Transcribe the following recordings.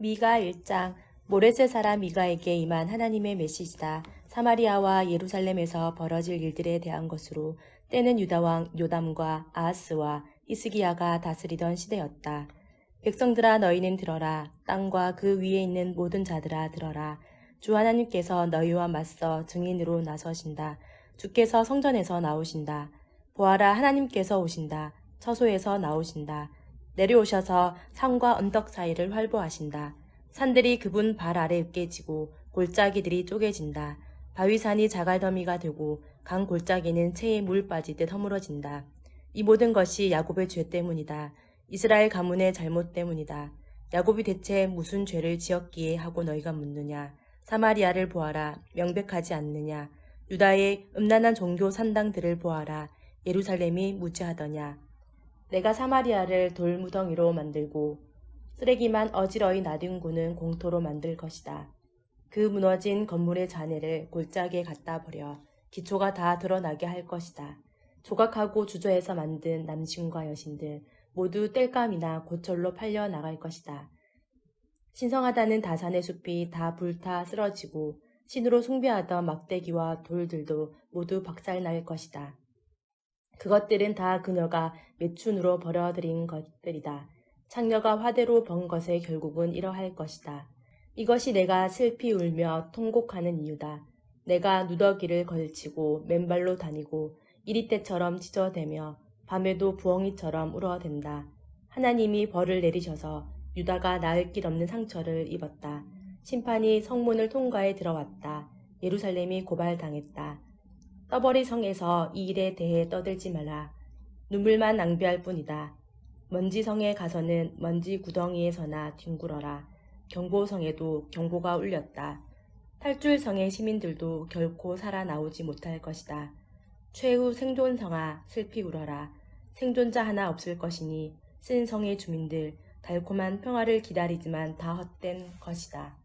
미가 1장. 모레셋 사람 미가에게 임한 하나님의 메시지다. 사마리아와 예루살렘에서 벌어질 일들에 대한 것으로 때는 유다 왕 요담과 아하스와 히스기야가 다스리던 시대였다. 백성들아 너희는 들어라. 땅과 그 위에 있는 모든 자들아 들어라. 주 하나님께서 너희와 맞서 증인으로 나서신다. 주께서 성전에서 나오신다. 보아라, 하나님께서 오신다. 처소에서 나오신다. 내려오셔서 산과 언덕 사이를 활보하신다. 산들이 그분 발 아래 으깨지고 골짜기들이 쪼개진다. 바위산이 자갈더미가 되고 강 골짜기는 채에 물 빠지듯 허물어진다. 이 모든 것이 야곱의 죄 때문이다. 이스라엘 가문의 잘못 때문이다. 야곱이 대체 무슨 죄를 지었기에 하고 너희가 묻느냐. 사마리아를 보아라. 명백하지 않느냐. 유다의 음란한 종교 산당들을 보아라. 예루살렘이 무지하더냐. 내가 사마리아를 돌무덩이로 만들고 쓰레기만 어지러이 놔둔 공토로 만들 것이다. 그 무너진 건물의 잔해를 골짜기에 갖다 버려 기초가 다 드러나게 할 것이다. 조각하고 주저해서 만든 남신과 여신들 모두 땔감이나 고철로 팔려 나갈 것이다. 신성하다는 다산의 숲이 다 불타 쓰러지고 신으로 숭배하던 막대기와 돌들도 모두 박살날 것이다. 그것들은 다 그녀가 매춘으로 벌어들인 것들이다. 창녀가 화대로 번 것의 결국은 이러할 것이다. 이것이 내가 슬피 울며 통곡하는 이유다. 내가 누더기를 걸치고 맨발로 다니고 이리떼처럼 짖어대며 밤에도 부엉이처럼 울어댄다. 하나님이 벌을 내리셔서 유다가 나을 길 없는 상처를 입었다. 심판이 성문을 통과해 들어왔다. 예루살렘이 고발당했다. 떠버리 성에서 이 일에 대해 떠들지 마라. 눈물만 낭비할 뿐이다. 먼지성에 가서는 먼지 구덩이에서나 뒹굴어라. 경보성에도 경보가 울렸다. 탈줄성의 시민들도 결코 살아나오지 못할 것이다. 최후 생존성아 슬피 울어라. 생존자 하나 없을 것이니 쓴 성의 주민들 달콤한 평화를 기다리지만 다 헛된 것이다.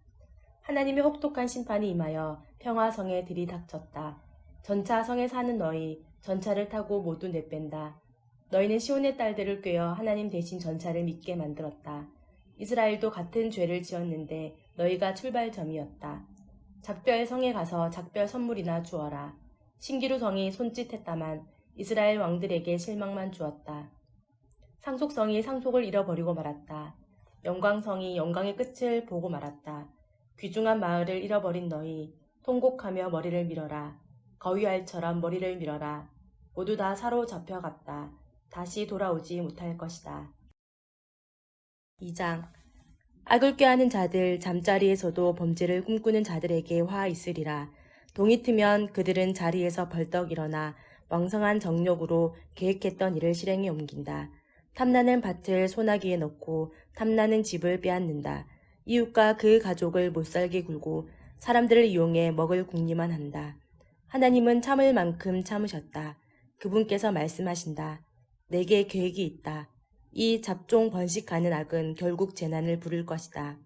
하나님의 혹독한 심판이 임하여 평화성에 들이닥쳤다. 전차 성에 사는 너희, 전차를 타고 모두 내뺀다. 너희는 시온의 딸들을 꿰어 하나님 대신 전차를 믿게 만들었다. 이스라엘도 같은 죄를 지었는데 너희가 출발점이었다. 작별 성에 가서 작별 선물이나 주어라. 신기루 성이 손짓했다만 이스라엘 왕들에게 실망만 주었다. 상속성이 상속을 잃어버리고 말았다. 영광성이 영광의 끝을 보고 말았다. 귀중한 마을을 잃어버린 너희, 통곡하며 머리를 밀어라. 거위알처럼 머리를 밀어라. 모두 다 사로잡혀갔다. 다시 돌아오지 못할 것이다. 2장. 악을 꾀하는 자들, 잠자리에서도 범죄를 꿈꾸는 자들에게 화 있으리라. 동이 트면 그들은 자리에서 벌떡 일어나 왕성한 정욕으로 계획했던 일을 실행에 옮긴다. 탐나는 밭을 소나기에 넣고 탐나는 집을 빼앗는다. 이웃과 그 가족을 못살게 굴고 사람들을 이용해 먹을 궁리만 한다. 하나님은 참을 만큼 참으셨다. 그분께서 말씀하신다. 내게 계획이 있다. 이 잡종 번식하는 악은 결국 재난을 부를 것이다.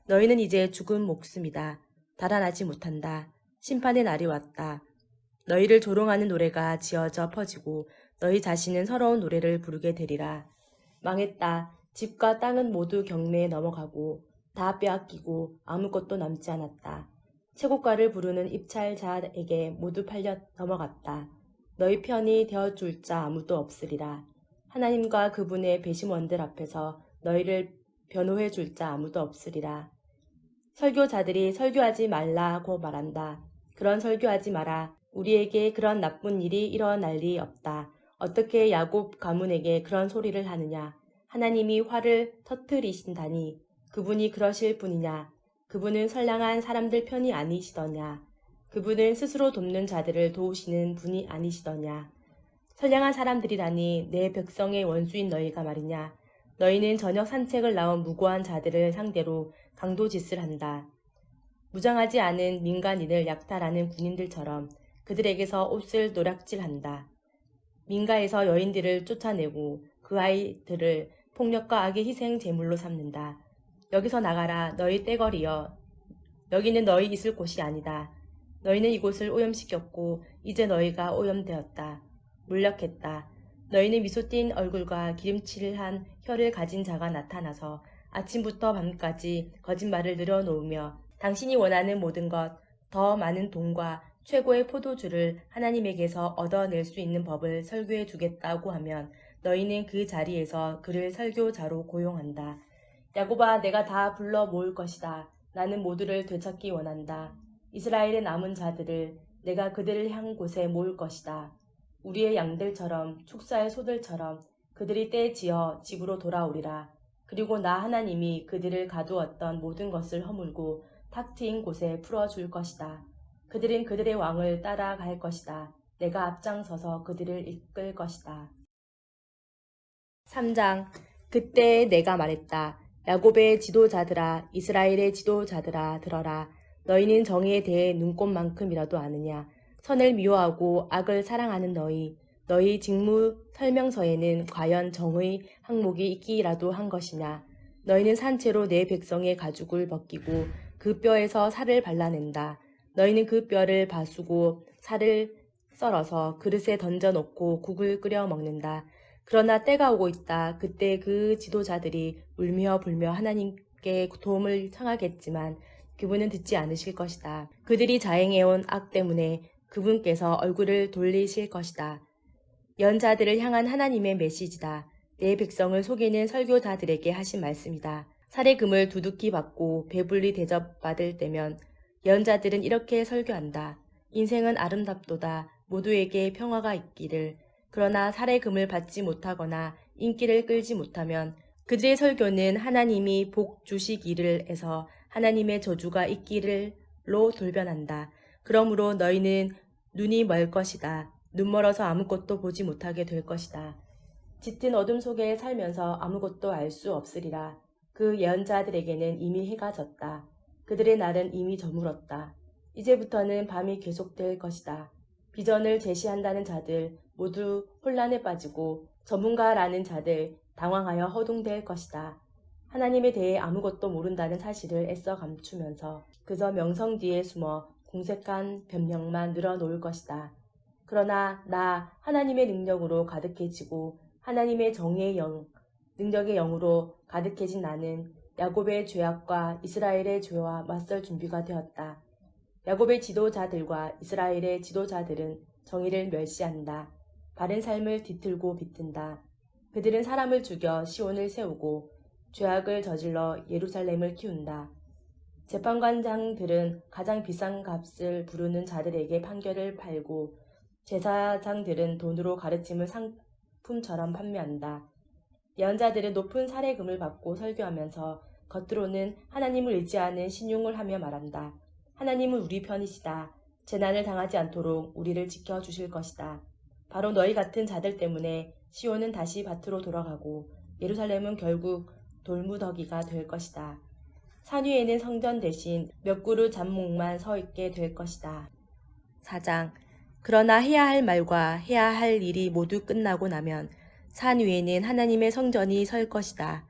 너희는 이제 죽은 목숨이다. 달아나지 못한다. 심판의 날이 왔다. 너희를 조롱하는 노래가 지어져 퍼지고 너희 자신은 서러운 노래를 부르게 되리라. 망했다. 집과 땅은 모두 경매에 넘어가고 다 빼앗기고 아무것도 남지 않았다. 채곡가를 부르는 입찰자에게 모두 팔려 넘어갔다. 너희 편이 되어줄 자 아무도 없으리라. 하나님과 그분의 배심원들 앞에서 너희를 변호해 줄 자 아무도 없으리라. 설교자들이 설교하지 말라고 말한다. 그런 설교하지 마라. 우리에게 그런 나쁜 일이 일어날 리 없다. 어떻게 야곱 가문에게 그런 소리를 하느냐. 하나님이 화를 터뜨리신다니 그분이 그러실 분이냐. 그분은 선량한 사람들 편이 아니시더냐. 그분은 스스로 돕는 자들을 도우시는 분이 아니시더냐. 선량한 사람들이라니 내 백성의 원수인 너희가 말이냐. 너희는 저녁 산책을 나온 무고한 자들을 상대로 강도짓을 한다. 무장하지 않은 민간인을 약탈하는 군인들처럼 그들에게서 옷을 노략질한다. 민가에서 여인들을 쫓아내고 그 아이들을 폭력과 악의 희생 제물로 삼는다. 여기서 나가라 너희 떼거리여. 여기는 너희 있을 곳이 아니다. 너희는 이곳을 오염시켰고 이제 너희가 오염되었다. 물력했다. 너희는 미소 띈 얼굴과 기름칠한 혀를 가진 자가 나타나서 아침부터 밤까지 거짓말을 늘어놓으며 당신이 원하는 모든 것, 더 많은 돈과 최고의 포도주를 하나님에게서 얻어낼 수 있는 법을 설교해 주겠다고 하면 너희는 그 자리에서 그를 설교자로 고용한다. 야곱아, 내가 다 불러 모을 것이다. 나는 모두를 되찾기 원한다. 이스라엘의 남은 자들을 내가 그들을 향한 곳에 모을 것이다. 우리의 양들처럼 축사의 소들처럼 그들이 떼지어 집으로 돌아오리라. 그리고 나 하나님이 그들을 가두었던 모든 것을 허물고 탁 트인 곳에 풀어줄 것이다. 그들은 그들의 왕을 따라갈 것이다. 내가 앞장서서 그들을 이끌 것이다. 3장. 그때 내가 말했다. 야곱의 지도자들아, 이스라엘의 지도자들아, 들어라. 너희는 정의에 대해 눈꼽만큼이라도 아느냐? 선을 미워하고 악을 사랑하는 너희 직무 설명서에는 과연 정의 항목이 있기라도 한 것이냐? 너희는 산채로 내 백성의 가죽을 벗기고 그 뼈에서 살을 발라낸다. 너희는 그 뼈를 바수고 살을 썰어서 그릇에 던져놓고 국을 끓여 먹는다. 그러나 때가 오고 있다. 그때 그 지도자들이 울며 불며 하나님께 도움을 청하겠지만 그분은 듣지 않으실 것이다. 그들이 자행해온 악 때문에 그분께서 얼굴을 돌리실 것이다. 연자들을 향한 하나님의 메시지다. 내 백성을 속이는 설교자들에게 하신 말씀이다. 살해금을 두둑히 받고 배불리 대접받을 때면 연자들은 이렇게 설교한다. 인생은 아름답도다. 모두에게 평화가 있기를. 그러나 살해금을 받지 못하거나 인기를 끌지 못하면 그들의 설교는 하나님이 복 주시기를 해서 하나님의 저주가 있기를로 돌변한다. 그러므로 너희는 눈이 멀 것이다. 눈 멀어서 아무것도 보지 못하게 될 것이다. 짙은 어둠 속에 살면서 아무것도 알 수 없으리라. 그 예언자들에게는 이미 해가 졌다. 그들의 날은 이미 저물었다. 이제부터는 밤이 계속될 것이다. 비전을 제시한다는 자들 모두 혼란에 빠지고 전문가라는 자들 당황하여 허둥댈 것이다. 하나님에 대해 아무것도 모른다는 사실을 애써 감추면서 그저 명성 뒤에 숨어 궁색한 변명만 늘어놓을 것이다. 그러나 나 하나님의 능력으로 가득해지고 하나님의 정의의 영, 능력의 영으로 가득해진 나는 야곱의 죄악과 이스라엘의 죄와 맞설 준비가 되었다. 야곱의 지도자들과 이스라엘의 지도자들은 정의를 멸시한다. 바른 삶을 뒤틀고 비튼다. 그들은 사람을 죽여 시온을 세우고 죄악을 저질러 예루살렘을 키운다. 재판관장들은 가장 비싼 값을 부르는 자들에게 판결을 팔고 제사장들은 돈으로 가르침을 상품처럼 판매한다. 예언자들은 높은 살해금을 받고 설교하면서 겉으로는 하나님을 의지하는 신용을 하며 말한다. 하나님은 우리 편이시다. 재난을 당하지 않도록 우리를 지켜주실 것이다. 바로 너희 같은 자들 때문에 시온은 다시 밭으로 돌아가고 예루살렘은 결국 돌무더기가 될 것이다. 산 위에는 성전 대신 몇 그루 잡목만 서 있게 될 것이다. 4장. 그러나 해야 할 말과 해야 할 일이 모두 끝나고 나면 산 위에는 하나님의 성전이 설 것이다.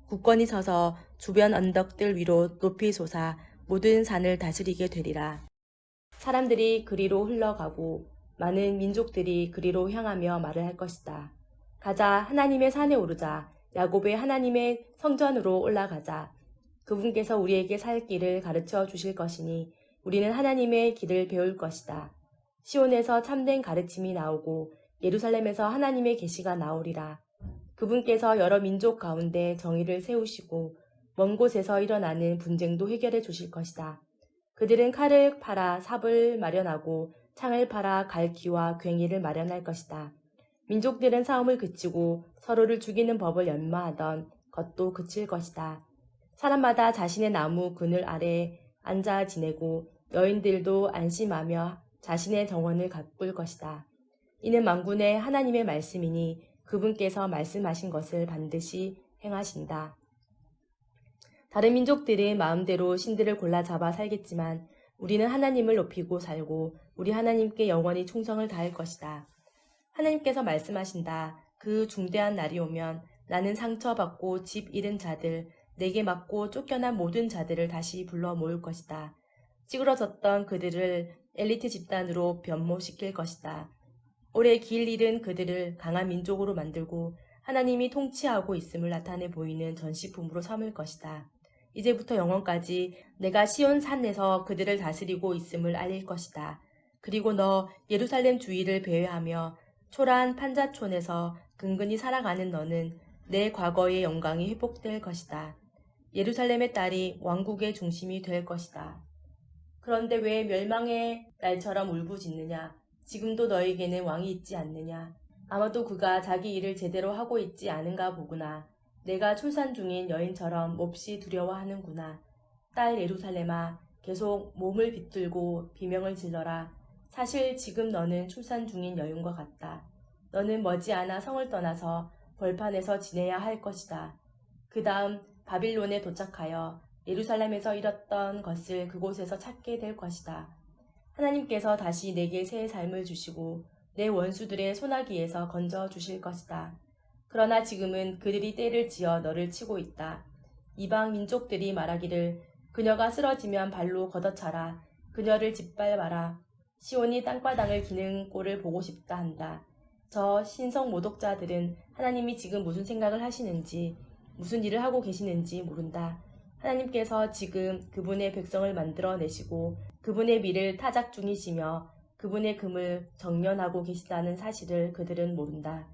굳건히 서서 주변 언덕들 위로 높이 솟아 모든 산을 다스리게 되리라. 사람들이 그리로 흘러가고 많은 민족들이 그리로 향하며 말을 할 것이다. 가자, 하나님의 산에 오르자. 야곱의 하나님의 성전으로 올라가자. 그분께서 우리에게 살 길을 가르쳐 주실 것이니 우리는 하나님의 길을 배울 것이다. 시온에서 참된 가르침이 나오고 예루살렘에서 하나님의 계시가 나오리라. 그분께서 여러 민족 가운데 정의를 세우시고 먼 곳에서 일어나는 분쟁도 해결해 주실 것이다. 그들은 칼을 팔아 삽을 마련하고 창을 팔아 갈기와 괭이를 마련할 것이다. 민족들은 싸움을 그치고 서로를 죽이는 법을 연마하던 것도 그칠 것이다. 사람마다 자신의 나무 그늘 아래 앉아 지내고 여인들도 안심하며 자신의 정원을 가꿀 것이다. 이는 만군의 하나님의 말씀이니 그분께서 말씀하신 것을 반드시 행하신다. 다른 민족들은 마음대로 신들을 골라 잡아 살겠지만 우리는 하나님을 높이고 살고 우리 하나님께 영원히 충성을 다할 것이다. 하나님께서 말씀하신다. 그 중대한 날이 오면 나는 상처받고 집 잃은 자들, 내게 맞고 쫓겨난 모든 자들을 다시 불러 모을 것이다. 찌그러졌던 그들을 엘리트 집단으로 변모시킬 것이다. 오래 길 잃은 그들을 강한 민족으로 만들고 하나님이 통치하고 있음을 나타내 보이는 전시품으로 삼을 것이다. 이제부터 영원까지 내가 시온 산에서 그들을 다스리고 있음을 알릴 것이다. 그리고 너 예루살렘 주위를 배회하며 초라한 판자촌에서 근근히 살아가는 너는 내 과거의 영광이 회복될 것이다. 예루살렘의 딸이 왕국의 중심이 될 것이다. 그런데 왜 멸망의 날처럼 울부짖느냐? 지금도 너에게는 왕이 있지 않느냐? 아마도 그가 자기 일을 제대로 하고 있지 않은가 보구나. 내가 출산 중인 여인처럼 몹시 두려워하는구나. 딸 예루살렘아, 계속 몸을 비틀고 비명을 질러라. 사실 지금 너는 출산 중인 여인과 같다. 너는 머지않아 성을 떠나서 벌판에서 지내야 할 것이다. 그 다음 바빌론에 도착하여 예루살렘에서 잃었던 것을 그곳에서 찾게 될 것이다. 하나님께서 다시 내게 새 삶을 주시고 내 원수들의 소나기에서 건져 주실 것이다. 그러나 지금은 그들이 떼를 지어 너를 치고 있다. 이방 민족들이 말하기를 그녀가 쓰러지면 발로 걷어차라. 그녀를 짓밟아라. 시온이 땅바닥을 기는 꼴을 보고 싶다 한다. 저 신성 모독자들은 하나님이 지금 무슨 생각을 하시는지, 무슨 일을 하고 계시는지 모른다. 하나님께서 지금 그분의 백성을 만들어내시고 그분의 미를 타작 중이시며 그분의 금을 정련하고 계시다는 사실을 그들은 모른다.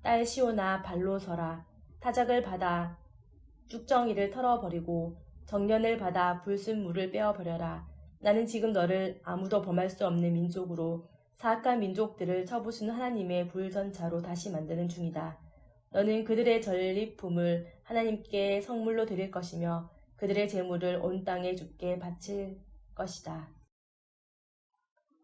딸 시온아, 발로 서라. 타작을 받아 쭉정이를 털어버리고 정련을 받아 불순 물을 빼어버려라. 나는 지금 너를 아무도 범할 수 없는 민족으로 사악한 민족들을 쳐부수는 하나님의 불전차로 다시 만드는 중이다. 너는 그들의 전리품을 하나님께 성물로 드릴 것이며 그들의 재물을 온 땅에 주께 바칠 것이다.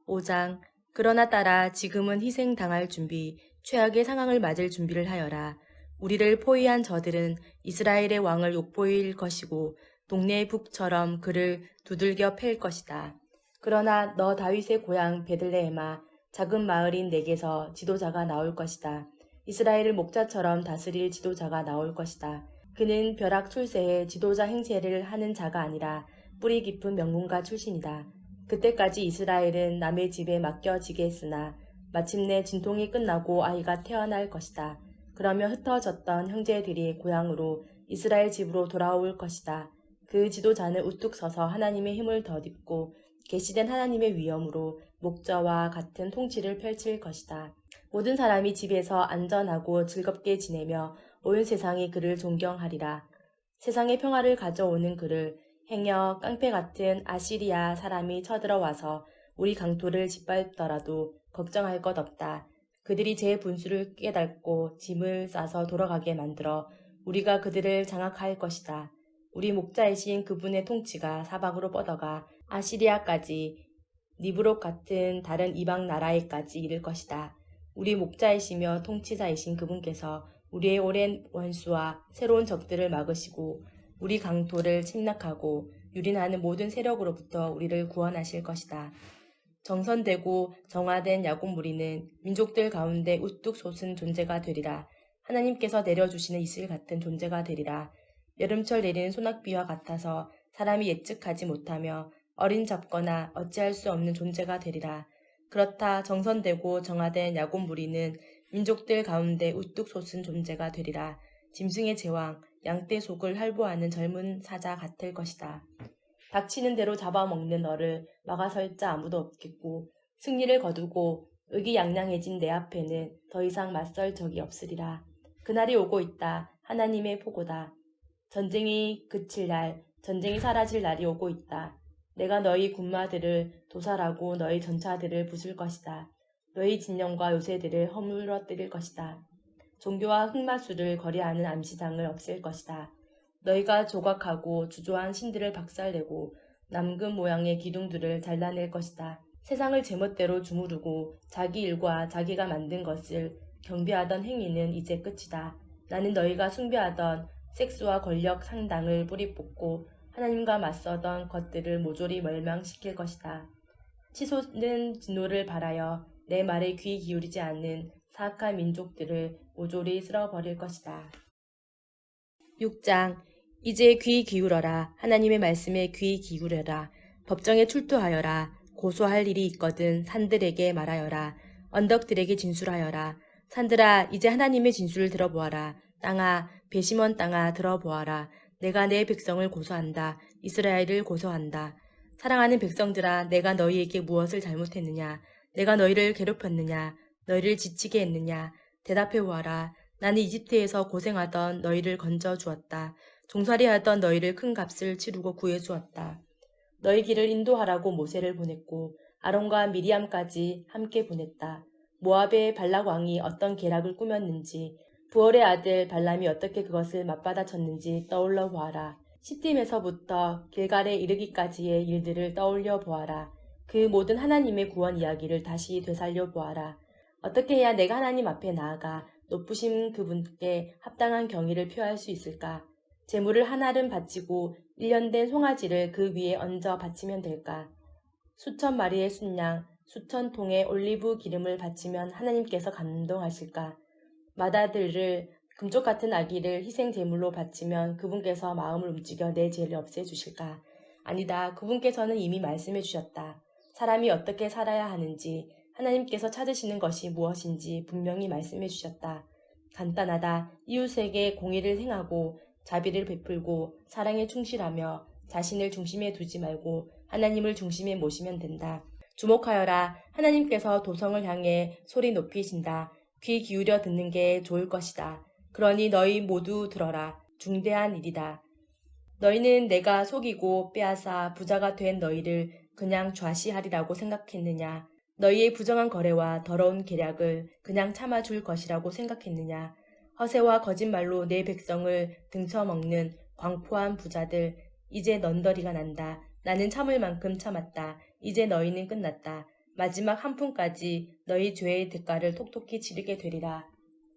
5장. 그러나 딸아, 지금은 희생당할 준비, 최악의 상황을 맞을 준비를 하여라. 우리를 포위한 저들은 이스라엘의 왕을 욕보일 것이고 동네의 북처럼 그를 두들겨 팰 것이다. 그러나 너 다윗의 고향 베들레헴아, 작은 마을인 내게서 지도자가 나올 것이다. 이스라엘을 목자처럼 다스릴 지도자가 나올 것이다. 그는 벼락 출세에 지도자 행세를 하는 자가 아니라 뿌리 깊은 명문가 출신이다. 그때까지 이스라엘은 남의 집에 맡겨지겠으나 마침내 진통이 끝나고 아이가 태어날 것이다. 그러며 흩어졌던 형제들이 고향으로 이스라엘 집으로 돌아올 것이다. 그 지도자는 우뚝 서서 하나님의 힘을 덧입고 계시된 하나님의 위엄으로 목자와 같은 통치를 펼칠 것이다. 모든 사람이 집에서 안전하고 즐겁게 지내며 온 세상이 그를 존경하리라. 세상의 평화를 가져오는 그를 행여 깡패 같은 아시리아 사람이 쳐들어와서 우리 강토를 짓밟더라도 걱정할 것 없다. 그들이 제 분수를 깨닫고 짐을 싸서 돌아가게 만들어 우리가 그들을 장악할 것이다. 우리 목자이신 그분의 통치가 사방으로 뻗어가 아시리아까지 니브롯 같은 다른 이방 나라에까지 이를 것이다. 우리 목자이시며 통치자이신 그분께서 우리의 오랜 원수와 새로운 적들을 막으시고 우리 강토를 침략하고 유린하는 모든 세력으로부터 우리를 구원하실 것이다. 정선되고 정화된 야곱 무리는 민족들 가운데 우뚝 솟은 존재가 되리라. 하나님께서 내려주시는 이슬 같은 존재가 되리라. 여름철 내리는 소낙비와 같아서 사람이 예측하지 못하며 어린 잡거나 어찌할 수 없는 존재가 되리라. 그렇다 정선되고 정화된 야곱 무리는 민족들 가운데 우뚝 솟은 존재가 되리라. 짐승의 제왕, 양떼 속을 할보하는 젊은 사자 같을 것이다. 닥치는 대로 잡아먹는 너를 막아설 자 아무도 없겠고 승리를 거두고 의기양양해진 내 앞에는 더 이상 맞설 적이 없으리라. 그날이 오고 있다. 하나님의 포고다. 전쟁이 그칠 날, 전쟁이 사라질 날이 오고 있다. 내가 너희 군마들을 도살하고 너희 전차들을 부술 것이다. 너희 진영과 요새들을 허물어뜨릴 것이다. 종교와 흑마술을 거래하는 암시장을 없앨 것이다. 너희가 조각하고 주조한 신들을 박살내고 남금 모양의 기둥들을 잘라낼 것이다. 세상을 제멋대로 주무르고 자기 일과 자기가 만든 것을 경배하던 행위는 이제 끝이다. 나는 너희가 숭배하던 섹스와 권력 상당을 뿌리 뽑고 하나님과 맞서던 것들을 모조리 멸망시킬 것이다. 치솟는 진노를 발하여 내 말에 귀 기울이지 않는 사악한 민족들을 모조리 쓸어버릴 것이다. 6장. 이제 귀 기울여라. 하나님의 말씀에 귀 기울여라. 법정에 출두하여라. 고소할 일이 있거든 산들에게 말하여라. 언덕들에게 진술하여라. 산들아, 이제 하나님의 진술을 들어보아라. 땅아, 배심원 땅아, 들어보아라. 내가 내 백성을 고소한다. 이스라엘을 고소한다. 사랑하는 백성들아, 내가 너희에게 무엇을 잘못했느냐? 내가 너희를 괴롭혔느냐? 너희를 지치게 했느냐? 대답해 보아라. 나는 이집트에서 고생하던 너희를 건져 주었다. 종살이하던 너희를 큰 값을 치르고 구해 주었다. 너희 길을 인도하라고 모세를 보냈고 아론과 미리암까지 함께 보냈다. 모압의 발락 왕이 어떤 계략을 꾸몄는지, 부월의 아들 발람이 어떻게 그것을 맞받아쳤는지 떠올려 보아라. 시딤에서부터 길갈에 이르기까지의 일들을 떠올려 보아라. 그 모든 하나님의 구원 이야기를 다시 되살려 보아라. 어떻게 해야 내가 하나님 앞에 나아가 높으신 그분께 합당한 경의를 표할 수 있을까? 제물을 하나름 바치고 1년 된 송아지를 그 위에 얹어 바치면 될까? 수천 마리의 순양, 수천 통의 올리브 기름을 바치면 하나님께서 감동하실까? 맏아들을 금쪽 같은 아기를 희생 제물로 바치면 그분께서 마음을 움직여 내 죄를 없애주실까? 아니다. 그분께서는 이미 말씀해 주셨다. 사람이 어떻게 살아야 하는지, 하나님께서 찾으시는 것이 무엇인지 분명히 말씀해 주셨다. 간단하다. 이웃에게 공의를 행하고 자비를 베풀고 사랑에 충실하며 자신을 중심에 두지 말고 하나님을 중심에 모시면 된다. 주목하여라. 하나님께서 도성을 향해 소리 높이신다. 귀 기울여 듣는 게 좋을 것이다. 그러니 너희 모두 들어라. 중대한 일이다. 너희는 내가 속이고 빼앗아 부자가 된 너희를 그냥 좌시하리라고 생각했느냐? 너희의 부정한 거래와 더러운 계략을 그냥 참아줄 것이라고 생각했느냐? 허세와 거짓말로 내 백성을 등쳐먹는 광포한 부자들, 이제 넌더리가 난다. 나는 참을 만큼 참았다. 이제 너희는 끝났다. 마지막 한 푼까지 너희 죄의 대가를 톡톡히 치르게 되리라.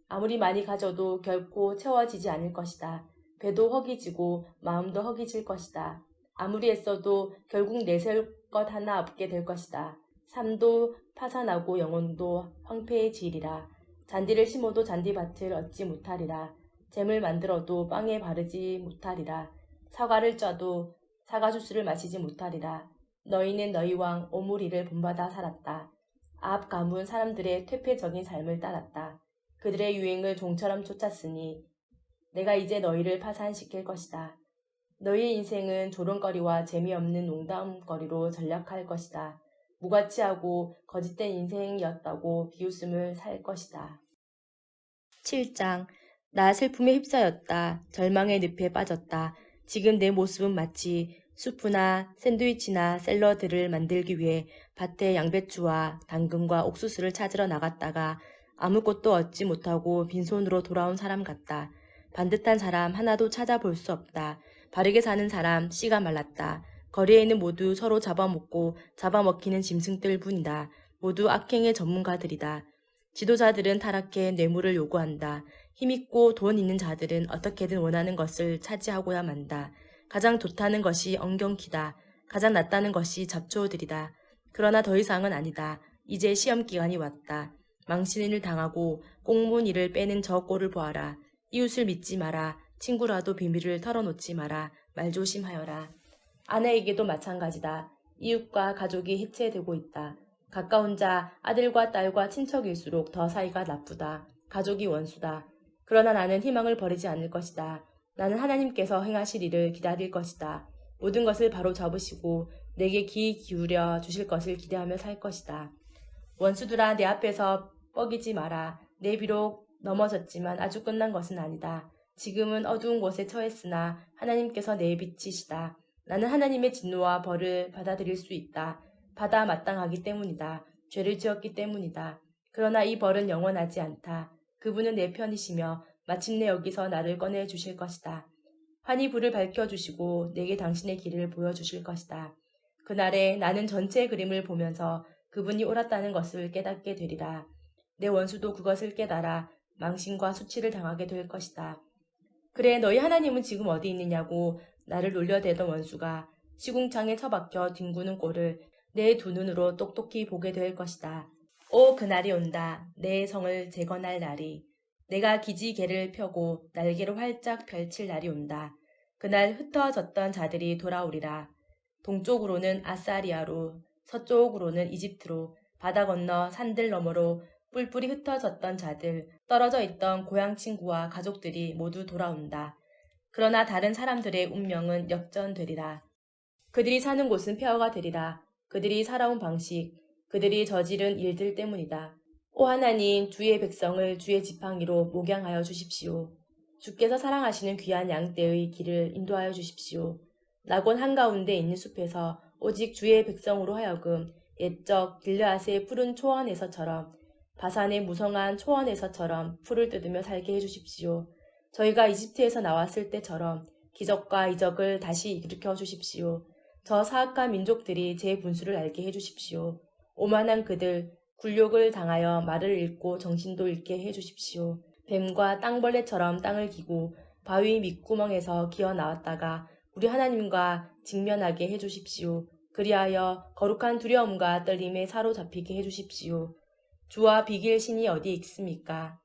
아무리 많이 가져도 결코 채워지지 않을 것이다. 배도 허기지고 마음도 허기질 것이다. 아무리 애써도 결국 내세울 것 하나 없게 될 것이다. 삶도 파산하고 영혼도 황폐해지리라. 잔디를 심어도 잔디밭을 얻지 못하리라. 잼을 만들어도 빵에 바르지 못하리라. 사과를 쪄도 사과주스를 마시지 못하리라. 너희는 너희 왕 오므리를 본받아 살았다. 아합 가문 사람들의 퇴폐적인 삶을 따랐다. 그들의 유행을 종처럼 쫓았으니 내가 이제 너희를 파산시킬 것이다. 너희의 인생은 조롱거리와 재미없는 농담거리로 전락할 것이다. 무가치하고 거짓된 인생이었다고 비웃음을 살 것이다. 7장. 나 슬픔에 휩싸였다. 절망의 늪에 빠졌다. 지금 내 모습은 마치 수프나 샌드위치나 샐러드를 만들기 위해 밭에 양배추와 당근과 옥수수를 찾으러 나갔다가 아무것도 얻지 못하고 빈손으로 돌아온 사람 같다. 반듯한 사람 하나도 찾아볼 수 없다. 바르게 사는 사람 씨가 말랐다. 거리에는 모두 서로 잡아먹고 잡아먹히는 짐승들 뿐이다. 모두 악행의 전문가들이다. 지도자들은 타락해 뇌물을 요구한다. 힘있고 돈 있는 자들은 어떻게든 원하는 것을 차지하고야 만다. 가장 좋다는 것이 엉겅퀴다. 가장 낫다는 것이 잡초들이다. 그러나 더 이상은 아니다. 이제 시험 기간이 왔다. 망신을 당하고 꽁문 이를 빼는 저 꼴을 보아라. 이웃을 믿지 마라. 친구라도 비밀을 털어놓지 마라. 말조심하여라. 아내에게도 마찬가지다. 이웃과 가족이 해체되고 있다. 가까운 자, 아들과 딸과 친척일수록 더 사이가 나쁘다. 가족이 원수다. 그러나 나는 희망을 버리지 않을 것이다. 나는 하나님께서 행하실 일을 기다릴 것이다. 모든 것을 바로 잡으시고 내게 귀 기울여 주실 것을 기대하며 살 것이다. 원수들아, 내 앞에서 뻐기지 마라. 내 비록 넘어졌지만 아주 끝난 것은 아니다. 지금은 어두운 곳에 처했으나 하나님께서 내 빛이시다. 나는 하나님의 진노와 벌을 받아들일 수 있다. 받아 마땅하기 때문이다. 죄를 지었기 때문이다. 그러나 이 벌은 영원하지 않다. 그분은 내 편이시며 마침내 여기서 나를 꺼내 주실 것이다. 환히 불을 밝혀주시고 내게 당신의 길을 보여주실 것이다. 그날에 나는 전체의 그림을 보면서 그분이 옳았다는 것을 깨닫게 되리라. 내 원수도 그것을 깨달아 망신과 수치를 당하게 될 것이다. 그래, 너희 하나님은 지금 어디 있느냐고 나를 놀려대던 원수가 시궁창에 처박혀 뒹구는 꼴을 내 두 눈으로 똑똑히 보게 될 것이다. 오, 그날이 온다. 내 성을 재건할 날이. 내가 기지개를 펴고 날개를 활짝 펼칠 날이 온다. 그날 흩어졌던 자들이 돌아오리라. 동쪽으로는 아사리아로, 서쪽으로는 이집트로, 바다 건너 산들 너머로 뿔뿔이 흩어졌던 자들, 떨어져 있던 고향 친구와 가족들이 모두 돌아온다. 그러나 다른 사람들의 운명은 역전되리라. 그들이 사는 곳은 폐허가 되리라. 그들이 살아온 방식, 그들이 저지른 일들 때문이다. 오 하나님, 주의 백성을 주의 지팡이로 목양하여 주십시오. 주께서 사랑하시는 귀한 양떼의 길을 인도하여 주십시오. 낙원 한가운데 있는 숲에서 오직 주의 백성으로 하여금 옛적 길르앗의 푸른 초원에서처럼 바산의 무성한 초원에서처럼 풀을 뜯으며 살게 해주십시오. 저희가 이집트에서 나왔을 때처럼 기적과 이적을 다시 일으켜 주십시오. 저 사악한 민족들이 제 분수를 알게 해주십시오. 오만한 그들, 굴욕을 당하여 말을 잃고 정신도 잃게 해주십시오. 뱀과 땅벌레처럼 땅을 기고 바위 밑구멍에서 기어 나왔다가 우리 하나님과 직면하게 해주십시오. 그리하여 거룩한 두려움과 떨림에 사로잡히게 해주십시오. 주와 비길 신이 어디 있습니까?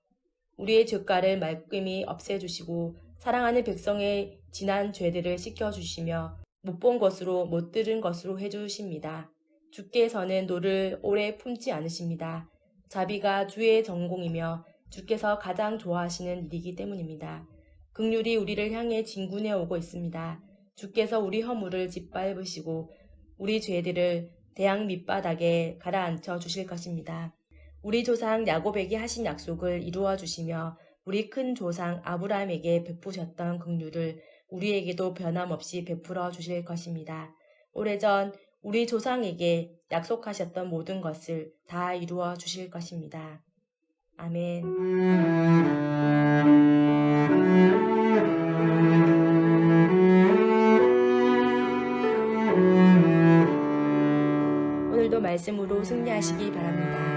우리의 죄가를 말끔히 없애주시고 사랑하는 백성의 지난 죄들을 씻겨주시며 못 본 것으로 못 들은 것으로 해주십니다. 주께서는 노를 오래 품지 않으십니다. 자비가 주의 전공이며 주께서 가장 좋아하시는 일이기 때문입니다. 긍휼이 우리를 향해 진군해 오고 있습니다. 주께서 우리 허물을 짓밟으시고 우리 죄들을 대양 밑바닥에 가라앉혀 주실 것입니다. 우리 조상 야곱에게 하신 약속을 이루어 주시며 우리 큰 조상 아브라함에게 베푸셨던 긍휼을 우리에게도 변함없이 베풀어 주실 것입니다. 오래전 우리 조상에게 약속하셨던 모든 것을 다 이루어 주실 것입니다. 아멘. 오늘도 말씀으로 승리하시기 바랍니다.